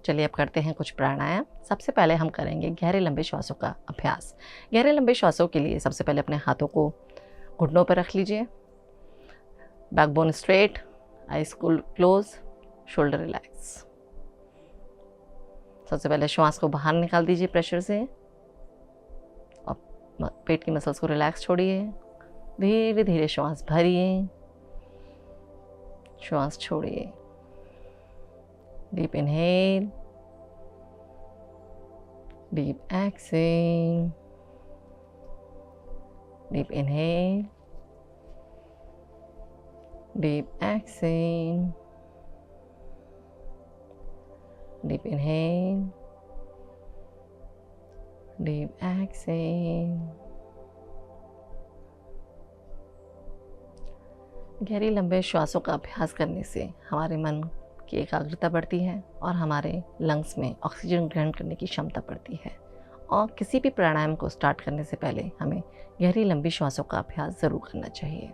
चलिए अब करते हैं कुछ प्राणायाम। सबसे पहले हम करेंगे गहरे लंबे श्वासों का अभ्यास। गहरे लंबे श्वासों के लिए सबसे पहले अपने हाथों को घुटनों पर रख लीजिए, backbone straight, eyes close, shoulder relax. सबसे पहले श्वास को बाहर निकाल दीजिए प्रेशर से और पेट की मसल्स को रिलैक्स छोड़िए। धीरे धीरे श्वास भरिए, श्वास छोड़िए। Deep inhale, deep exhale, deep inhale, deep exhale, deep inhale, deep exhale. गहरी लंबे श्वासों का अभ्यास करने से हमारे मन की एकाग्रता बढ़ती है और हमारे लंग्स में ऑक्सीजन ग्रहण करने की क्षमता बढ़ती है। और किसी भी प्राणायाम को स्टार्ट करने से पहले हमें गहरी लंबी श्वासों का अभ्यास ज़रूर करना चाहिए।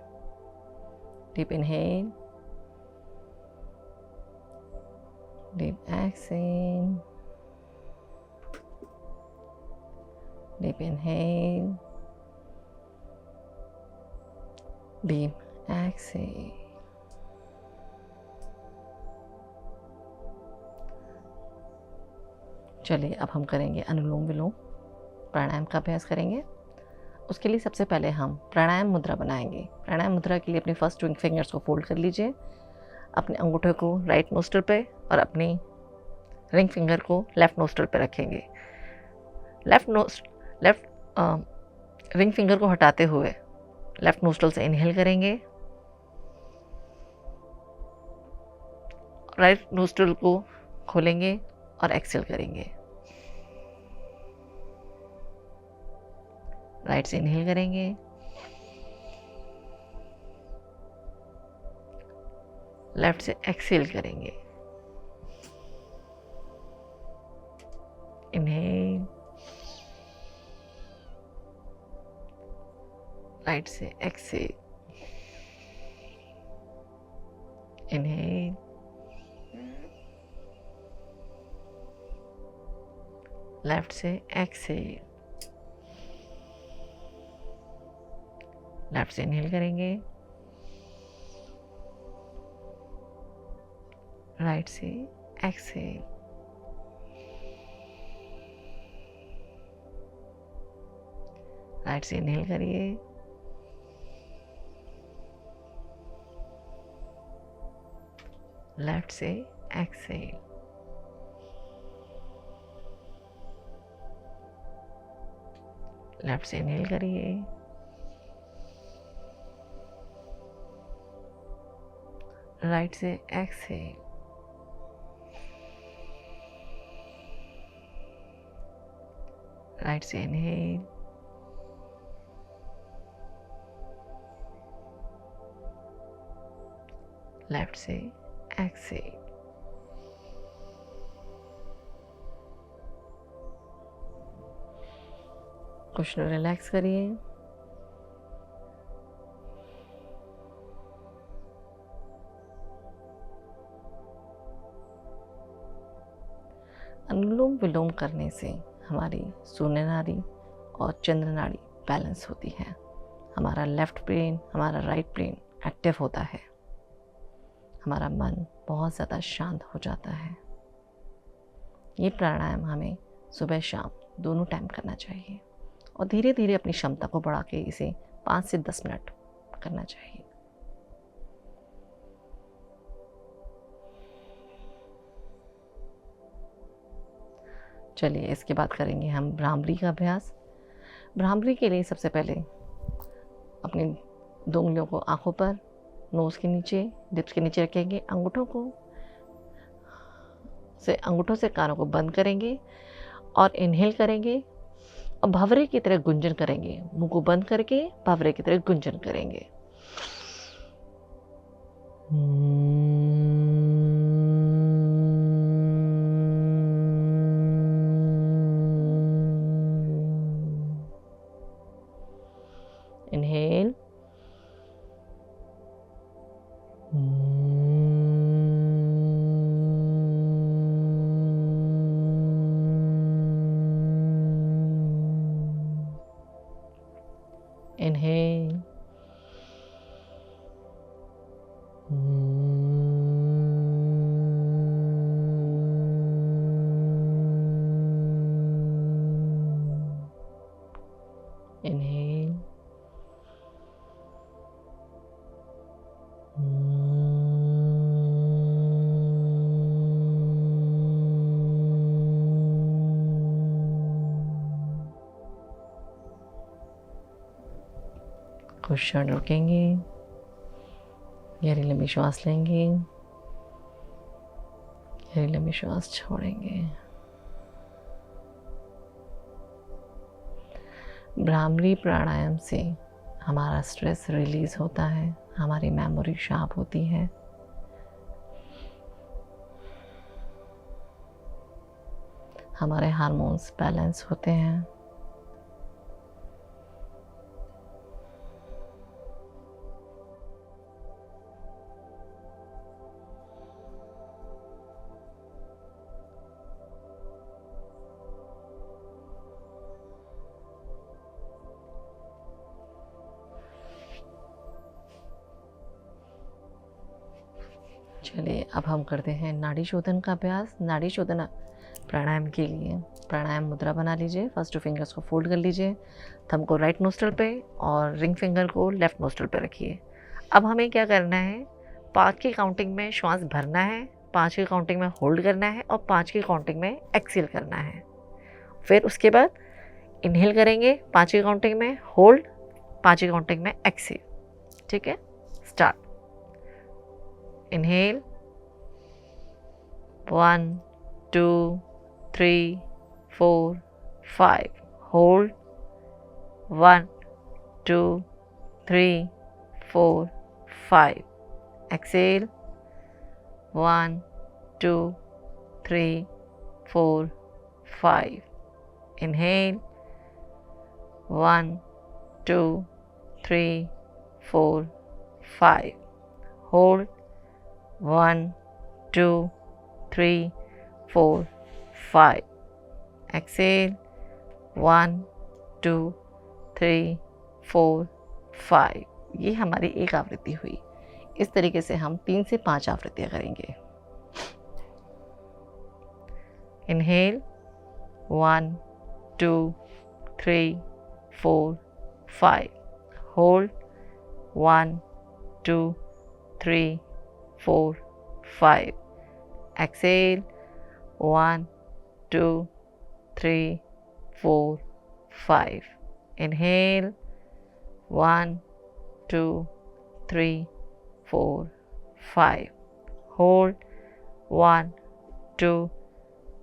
Deep inhale, deep exhale, deep inhale, deep exhale. चलिए अब हम करेंगे अनुलोम विलोम प्राणायाम का अभ्यास करेंगे। उसके लिए सबसे पहले हम प्राणायाम मुद्रा बनाएंगे। प्राणायाम मुद्रा के लिए अपने फर्स्ट 2 फिंगर्स को फोल्ड कर लीजिए, अपने अंगूठे को राइट नोस्ट्रल पे और अपनी रिंग फिंगर को लेफ्ट नोस्ट्रल पे रखेंगे। लेफ्ट रिंग फिंगर को हटाते हुए लेफ्ट नोस्ट्रल से इनहेल करेंगे, राइट नोस्ट्रल को खोलेंगे और एक्सहेल करेंगे। राइट से इनहेल करेंगे, लेफ्ट से एक्सहेल करेंगे। इनहेल, राइट से एक्सहेल, इनहेल, लेफ्ट से एक्सहेल, लेफ्ट से इनहेल करेंगे, राइट से एक्सहेल, राइट से इनहेल करिए, लेफ्ट से एक्सहेल, लेफ्ट से इनहेल करिए, राइट से एक्सहेल, राइट से इनहेल, लेफ्ट से एक्सहेल। कुछ रिलैक्स करिए। अनुलोम विलोम करने से हमारी शून्य नाड़ी और चंद्र नाड़ी बैलेंस होती है। हमारा लेफ्ट ब्रेन, हमारा राइट ब्रेन एक्टिव होता है। हमारा मन बहुत ज़्यादा शांत हो जाता है। ये प्राणायाम हमें सुबह शाम दोनों टाइम करना चाहिए और धीरे धीरे अपनी क्षमता को बढ़ा के इसे 5 से 10 मिनट करना चाहिए। चलिए इसके बाद करेंगे हम भ्रामरी का अभ्यास। भ्रामरी के लिए सबसे पहले अपनी 2 उंगलियों को आंखों पर, नोज़ के नीचे, लिप्स के नीचे रखेंगे। अंगूठों से कानों को बंद करेंगे और इनहेल करेंगे और भंवरे की तरह गुंजन करेंगे। मुंह को बंद करके भंवरे की तरह गुंजन करेंगे। इनहेल, कुछ क्षण रुकेंगे, गहरी लंबी श्वास लेंगे, गहरी लंबी श्वास छोड़ेंगे। भ्रामरी प्राणायाम से हमारा स्ट्रेस रिलीज होता है, हमारी मेमोरी शार्प होती है, हमारे हार्मोन्स बैलेंस होते हैं। चलिए अब हम करते हैं नाड़ी शोधन का अभ्यास। नाड़ी शोधन प्राणायाम के लिए प्राणायाम मुद्रा बना लीजिए। फर्स्ट 2 फिंगर्स को फोल्ड कर लीजिए, थंब को राइट नोस्ट्रल पे और रिंग फिंगर को लेफ्ट नोस्ट्रल पे रखिए। अब हमें क्या करना है, 5 की काउंटिंग में श्वास भरना है, 5 की काउंटिंग में होल्ड करना है और 5 की काउंटिंग में एक्सेल करना है। फिर उसके बाद इनहेल करेंगे 5 की काउंटिंग में, होल्ड 5 की काउंटिंग में, एक्सेल। ठीक है, start. Inhale 1 2 3 4 5, hold 1 2 3 4 5, exhale 1 2 3 4 5, inhale 1 2 3 4 5, hold 1 2 3 4 5, exhale 1 2 3 4 5। ये हमारी एक आवृत्ति हुई। इस तरीके से हम 3 से 5 आवृत्तियां करेंगे। Inhale 1 2 3 4 5, hold 1 2 3 4 5, exhale 1 2 3 4 5, inhale 1 2 3 4 5, hold 1 2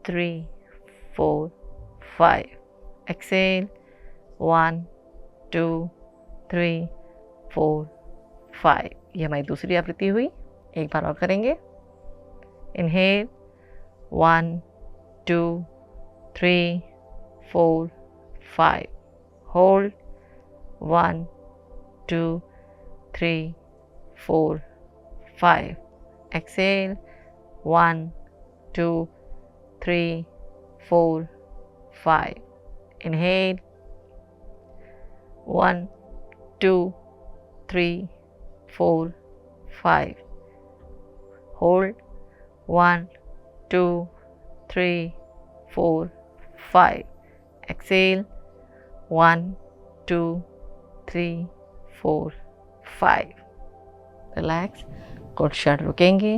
3 4 5, exhale 1 2 3 4 5। ये हमारी दूसरी आवृत्ति हुई। एक बार और करेंगे। Inhale 1 2 3 4 5, hold 1 2 3 4 5, exhale 1 2 3 4 5, inhale 1 2 3 4 5, hold 1 2 3 4 5, exhale 1 2 3 4 5। Relax, कुछ क्षण रुकेंगे,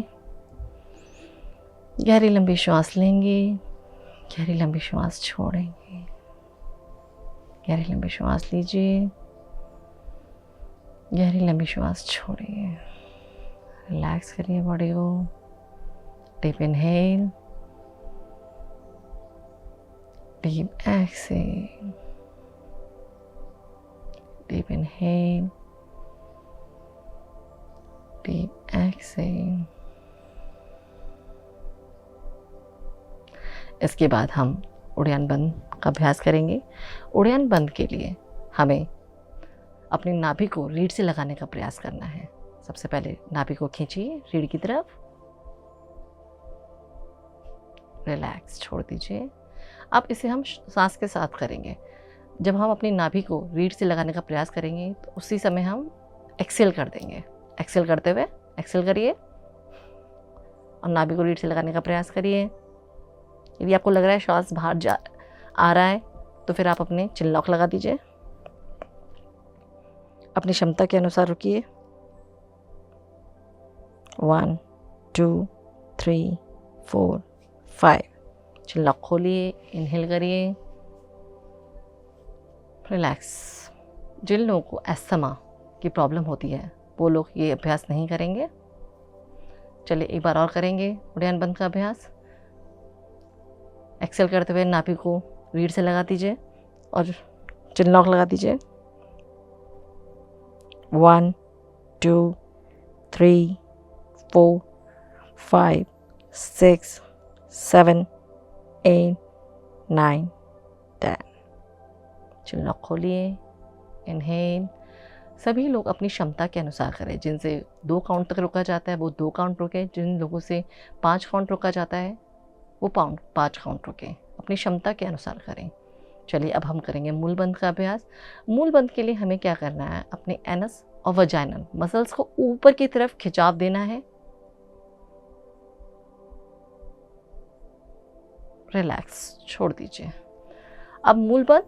गहरी लंबी श्वास लेंगे, गहरी लंबी श्वास छोड़ेंगे। गहरी लंबी श्वास लीजिए, गहरी लंबी श्वास छोड़िए। रिलैक्स करिए बॉडी को। Deep inhale, deep exhale, deep inhale, deep exhale. इसके बाद हम उड़ान बंद का अभ्यास करेंगे। उड़ान बंद के लिए हमें अपनी नाभि को रीढ़ से लगाने का प्रयास करना है। सबसे पहले नाभि को खींचिए रीढ़ की तरफ, रिलैक्स, छोड़ दीजिए। अब इसे हम सांस के साथ करेंगे। जब हम अपनी नाभि को रीढ़ से लगाने का प्रयास करेंगे तो उसी समय हम एक्सेल कर देंगे। एक्सेल करते हुए एक्सेल करिए और नाभि को रीढ़ से लगाने का प्रयास करिए। यदि आपको लग रहा है श्वास बाहर जा आ रहा है तो फिर आप अपने चिन लॉक लगा दीजिए। अपनी क्षमता के अनुसार रुकिए। 1 2 3 4 5, चिन लॉक खोलिए, इनहेल करिए, रिलैक्स। जिन लोगों को अस्थमा की प्रॉब्लम होती है वो लोग ये अभ्यास नहीं करेंगे। चलिए एक बार और करेंगे उड़ान बंद का अभ्यास। एक्सेल करते हुए नाभि को रीढ़ से लगा दीजिए और चिन लॉक लगा दीजिए। 1 2 3 4 5 6 7 8 9 10। चिन लॉक खोलिए। इनहेल। सभी लोग अपनी क्षमता के अनुसार करें। जिनसे 2 काउंट तक रोका जाता है वो 2 काउंट रोकें। जिन लोगों से 5 काउंट रोका जाता है वो 5 काउंट रोकें। अपनी क्षमता के अनुसार करें। चलिए अब हम करेंगे मूल बंद का अभ्यास। मूल बंद के लिए हमें क्या करना है, अपने एनस और वजाइनल मसल्स को ऊपर की तरफ खिंचाव देना है। रिलैक्स, छोड़ दीजिए। अब मूल बंद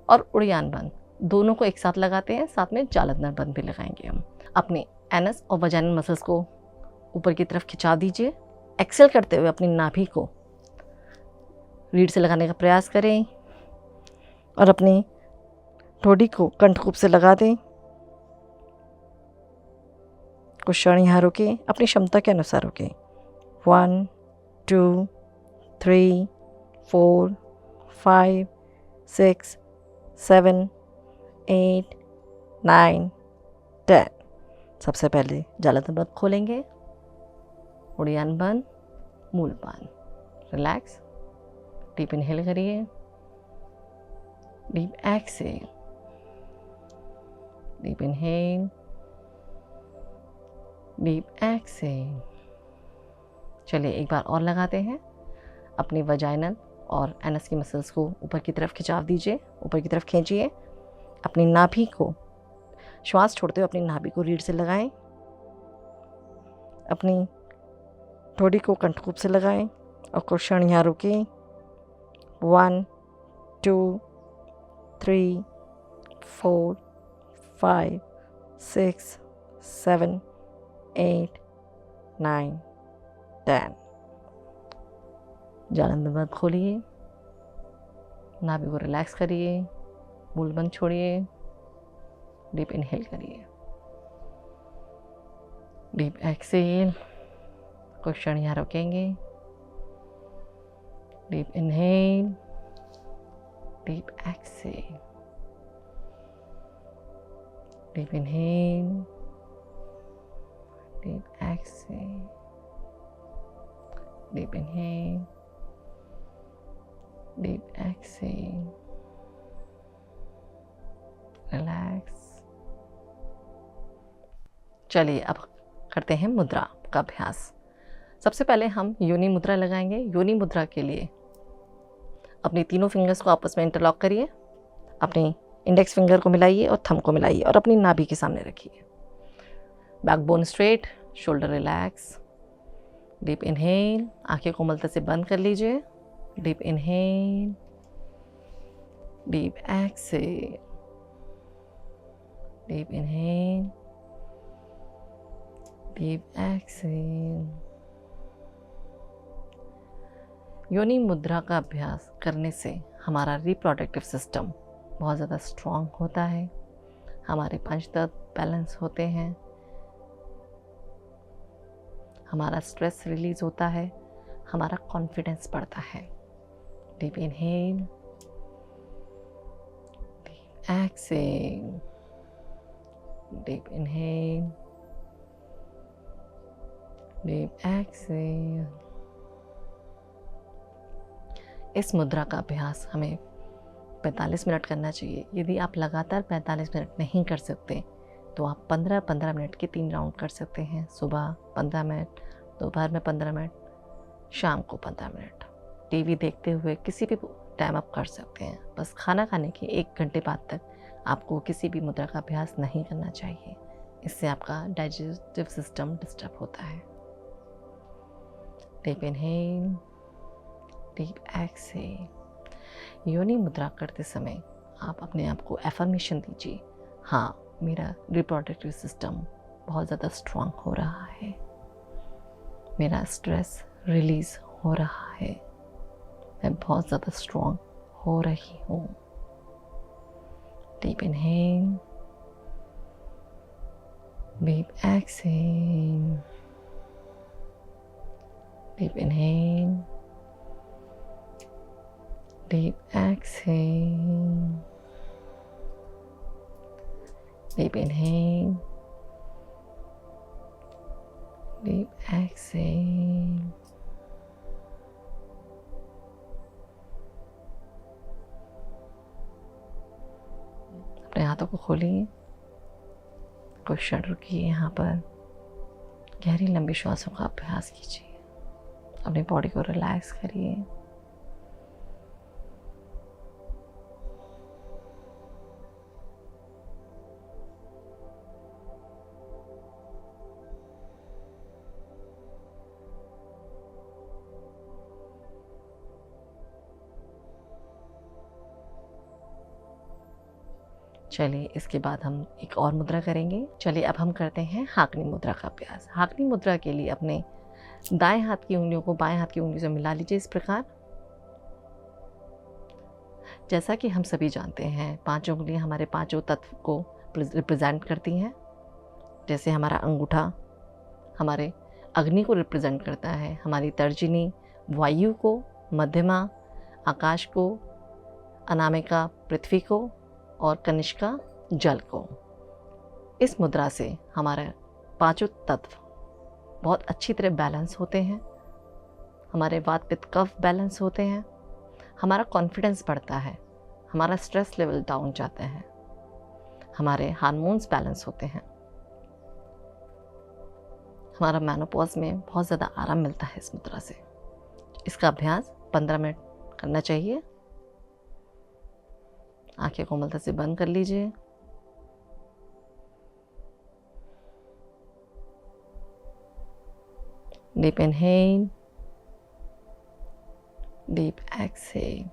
और उड़ियान बंद दोनों को एक साथ लगाते हैं, साथ में जालंधर बंद भी लगाएंगे हम। अपने एनस और वजाइनल मसल्स को ऊपर की तरफ खिंचा दीजिए। एक्सेल करते हुए अपनी नाभि को रीढ़ से लगाने का प्रयास करें और अपनी ठोड़ी को कंठकूप से लगा दें। कुछ क्षण यहाँ रुकें, अपनी क्षमता के अनुसार रुकें। 1 2 3 4 5 6 7 8 9 10। सबसे पहले जालंधर बंद खोलेंगे। उड़ियान बंद, मूल बंद। रिलैक्स। डीप इनहेल करिए। Deep exhale. Deep inhale. Deep exhale. चलिए एक बार और लगाते हैं। अपनी वजाइनल और एनस की मसल्स को ऊपर की तरफ खिंचाव दीजिए, ऊपर की तरफ खींचिए। अपनी नाभि को श्वास छोड़ते हुए अपनी नाभि को रीढ़ से लगाएं। अपनी ठोड़ी को कंठकूप से लगाएं और कुछ क्षण यहाँ रुकें। 1 2 3 4 5 6 7 8 9 10। जालंधर बंद खोलिए। नाभि को रिलैक्स करिए। मूल बंद छोड़िए। डीप इनहेल करिए। Deep exhale. कुछ क्षण यहाँ रोकेंगे। Deep inhale. Deep exhale. Deep inhale. Deep exhale. Deep inhale. Deep exhale. Relax. चलिए अब करते हैं मुद्रा का अभ्यास। सबसे पहले हम योनि मुद्रा लगाएंगे। योनि मुद्रा के लिए अपनी तीनों फिंगर्स को आपस में इंटरलॉक करिए। अपनी इंडेक्स फिंगर को मिलाइए और थंब को मिलाइए और अपनी नाभि के सामने रखिए। Backbone straight, shoulder relax. Deep inhale. आंखें कोमलता से बंद कर लीजिए। Deep inhale. Deep exhale. Deep inhale. Deep exhale. योनि मुद्रा का अभ्यास करने से हमारा रिप्रोडक्टिव सिस्टम बहुत ज़्यादा स्ट्रॉन्ग होता है। हमारे पंचतत्व बैलेंस होते हैं। हमारा स्ट्रेस रिलीज होता है। हमारा कॉन्फिडेंस बढ़ता है। Deep inhale. Deep exhale. Deep inhale. Deep exhale. इस मुद्रा का अभ्यास हमें 45 मिनट करना चाहिए। यदि आप लगातार 45 मिनट नहीं कर सकते तो आप 15-15 मिनट के 3 राउंड कर सकते हैं। सुबह 15 मिनट, दोपहर में 15 मिनट, शाम को 15 मिनट। टीवी देखते हुए किसी भी टाइम आप कर सकते हैं। बस खाना खाने के 1 घंटे बाद तक आपको किसी भी मुद्रा का अभ्यास नहीं करना चाहिए। इससे आपका डाइजेस्टिव सिस्टम डिस्टर्ब होता है। Deep inhale. Deep exhale. योनि मुद्रा करते समय आप अपने आप को एफर्मेशन दीजिए, हाँ मेरा रिप्रोडक्टिव सिस्टम बहुत ज़्यादा स्ट्रांग हो रहा है। मेरा स्ट्रेस रिलीज हो रहा है। मैं बहुत ज़्यादा स्ट्रांग हो रही हूँ। Deep inhale. Deep exhale. Deep inhale. Deep exhale. Deep inhale. Deep exhale. अपने हाथों को खोलिए, कुछ क्षण रुकिए यहाँ पर, गहरी लंबी श्वासों का अभ्यास कीजिए, अपनी बॉडी को रिलैक्स करिए। चलिए इसके बाद हम एक और मुद्रा करेंगे। चलिए अब हम करते हैं हाकनी मुद्रा का अभ्यास। हाकनी मुद्रा के लिए अपने दाएं हाथ की उंगलियों को बाएं हाथ की उंगलियों से मिला लीजिए इस प्रकार। जैसा कि हम सभी जानते हैं, पांचों उंगलियां हमारे पांचों तत्व को रिप्रेजेंट करती हैं। जैसे हमारा अंगूठा हमारे अग्नि को रिप्रेजेंट करता है, हमारी तर्जनी वायु को, मध्यमा आकाश को, अनामिका पृथ्वी को और कनिष्का जल को। इस मुद्रा से हमारे पांचों तत्व बहुत अच्छी तरह बैलेंस होते हैं, हमारे वात पित्त कफ बैलेंस होते हैं, हमारा कॉन्फिडेंस बढ़ता है, हमारा स्ट्रेस लेवल डाउन जाता है, हमारे हार्मोन्स बैलेंस होते हैं, हमारा मेनोपॉज में बहुत ज़्यादा आराम मिलता है इस मुद्रा से। इसका अभ्यास 15 मिनट करना चाहिए। आंखें कोमलता से बंद कर लीजिए। Deep inhale, deep exhale,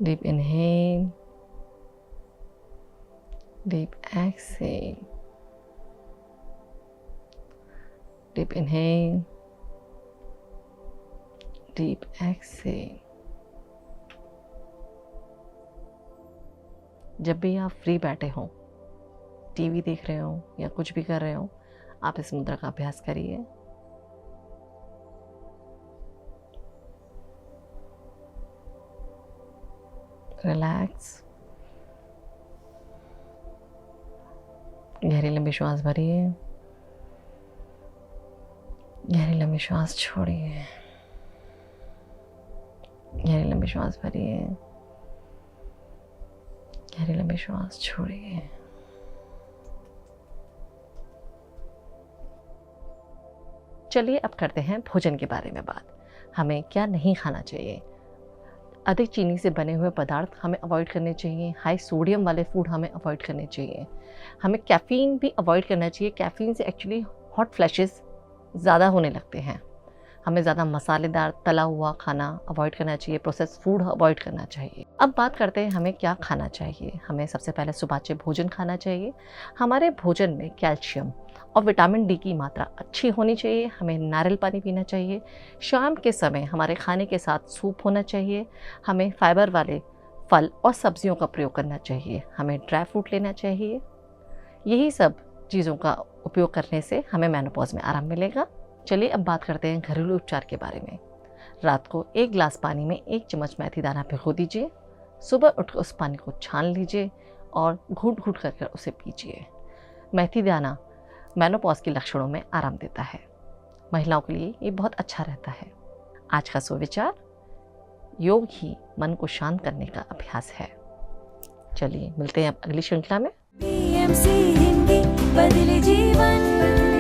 deep inhale, deep exhale, deep inhale, deep exhale. जब भी आप फ्री बैठे हों, टीवी देख रहे हो या कुछ भी कर रहे हो, आप इस मुद्रा का अभ्यास करिए। रिलैक्स, गहरी लंबी श्वास भरिए, गहरी लंबी श्वास छोड़िए, गहरी लंबी श्वास भरिए, गहरी लंबी श्वास छोड़िए। चलिए अब करते हैं भोजन के बारे में बात। हमें क्या नहीं खाना चाहिए। अधिक चीनी से बने हुए पदार्थ हमें अवॉइड करने चाहिए। हाई सोडियम वाले फूड हमें अवॉइड करने चाहिए। हमें कैफ़ीन भी अवॉइड करना चाहिए। कैफ़ीन से एक्चुअली हॉट फ्लैशेस ज़्यादा होने लगते हैं। हमें ज़्यादा मसालेदार तला हुआ खाना अवॉइड करना चाहिए। प्रोसेस फूड अवॉइड करना चाहिए। अब बात करते हैं हमें क्या खाना चाहिए। हमें सबसे पहले सुपाच्य भोजन खाना चाहिए। हमारे भोजन में कैल्शियम और विटामिन डी की मात्रा अच्छी होनी चाहिए। हमें नारियल पानी पीना चाहिए। शाम के समय हमारे खाने के साथ सूप होना चाहिए। हमें फाइबर वाले फल और सब्जियों का प्रयोग करना चाहिए। हमें ड्राई फ्रूट लेना चाहिए। यही सब चीज़ों का उपयोग करने से हमें मेनोपॉज में आराम मिलेगा। चलिए अब बात करते हैं घरेलू उपचार के बारे में। रात को 1 गिलास पानी में 1 चम्मच मेथी दाना भिगो दीजिए। सुबह उठकर उस पानी को छान लीजिए और घूट घूट कर उसे पीजिए। मेथी दाना मेनोपॉज के लक्षणों में आराम देता है। महिलाओं के लिए ये बहुत अच्छा रहता है। आज का सुविचार, योग ही मन को शांत करने का अभ्यास है। चलिए मिलते हैं अब अगली श्रृंखला में। PMC हिंदी बदले जीवन।